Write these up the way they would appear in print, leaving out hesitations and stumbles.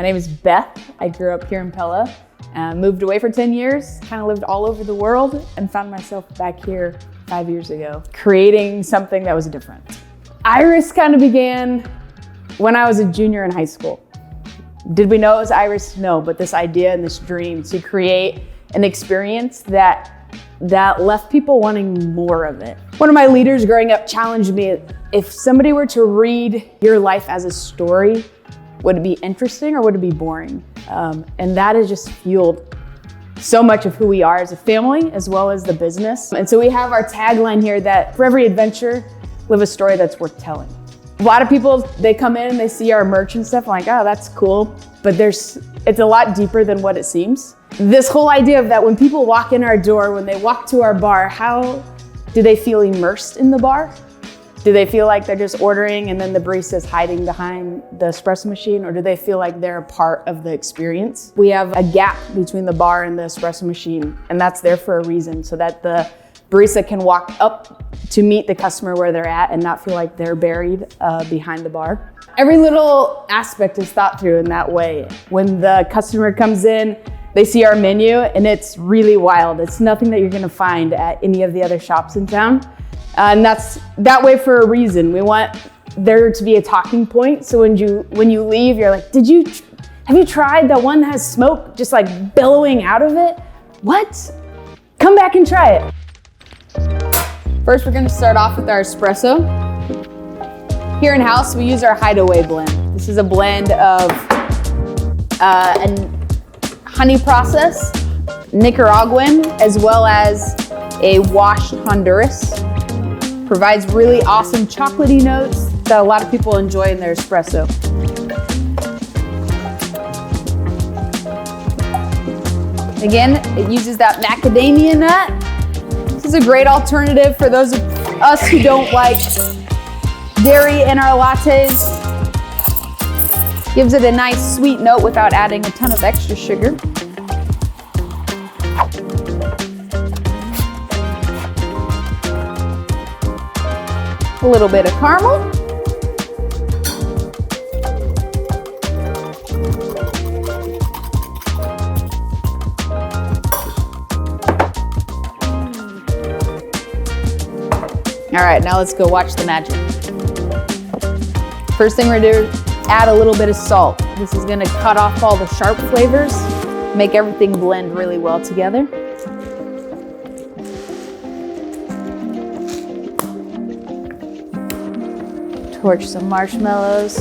My name is Beth. I grew up here in Pella, moved away for 10 years, kind of lived all over the world, and found myself back here 5 years ago, creating something that was different. Iris kind of began when I was a junior in high school. Did we know it was Iris? No, but this idea and this dream to create an experience that left people wanting more of it. One of my leaders growing up challenged me, if somebody were to read your life as a story, would it be interesting or would it be boring? And that has just fueled so much of who we are as a family, as well as the business. And so we have our tagline here that for every adventure, live a story that's worth telling. A lot of people, they come in and they see our merch and stuff like, oh, that's cool. But it's a lot deeper than what it seems. This whole idea of that when people walk in our door, when they walk to our bar, how do they feel immersed in the bar? Do they feel like they're just ordering and then the barista's hiding behind the espresso machine, or do they feel like they're a part of the experience? We have a gap between the bar and the espresso machine, and that's there for a reason, so that the barista can walk up to meet the customer where they're at and not feel like they're buried behind the bar. Every little aspect is thought through in that way. When the customer comes in, they see our menu and it's really wild. It's nothing that you're gonna find at any of the other shops in town. And that's that way for a reason. We want there to be a talking point. So when you leave, you're like, have you tried the one that has smoke just like billowing out of it? What? Come back and try it. First, we're gonna start off with our espresso. Here in-house, we use our Hideaway blend. This is a blend of an honey process, Nicaraguan, as well as a washed Honduras. Provides really awesome chocolatey notes that a lot of people enjoy in their espresso. Again, it uses that macadamia nut. This is a great alternative for those of us who don't like dairy in our lattes. Gives it a nice sweet note without adding a ton of extra sugar. A little bit of caramel. All right, now let's go watch the magic. First thing we're gonna do, add a little bit of salt. This is gonna cut off all the sharp flavors, make everything blend really well together. Torch some marshmallows.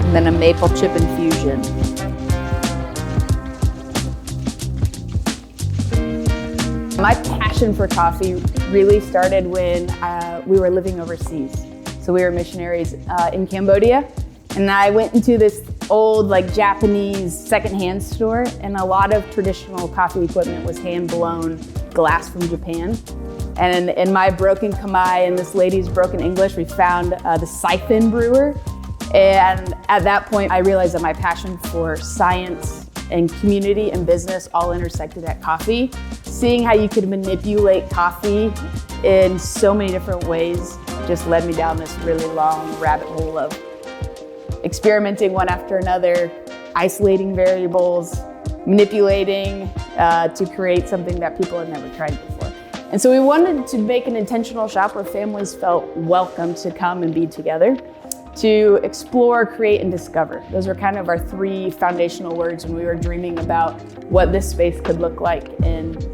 And then a maple chip infusion. My passion for coffee really started when we were living overseas. So we were missionaries in Cambodia, and I went into this old Japanese secondhand store, and a lot of traditional coffee equipment was hand-blown glass from Japan. And in my broken Khmer and this lady's broken English, we found the siphon brewer. And at that point, I realized that my passion for science and community and business all intersected at coffee. Seeing how you could manipulate coffee in so many different ways just led me down this really long rabbit hole of experimenting one after another, isolating variables, manipulating to create something that people had never tried before. And so we wanted to make an intentional shop where families felt welcome to come and be together, to explore, create, and discover. Those were kind of our three foundational words when we were dreaming about what this space could look like. And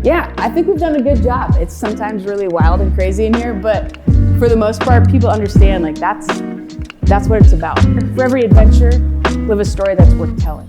yeah, I think we've done a good job. It's sometimes really wild and crazy in here, but for the most part, people understand that's what it's about. For every adventure, live a story that's worth telling.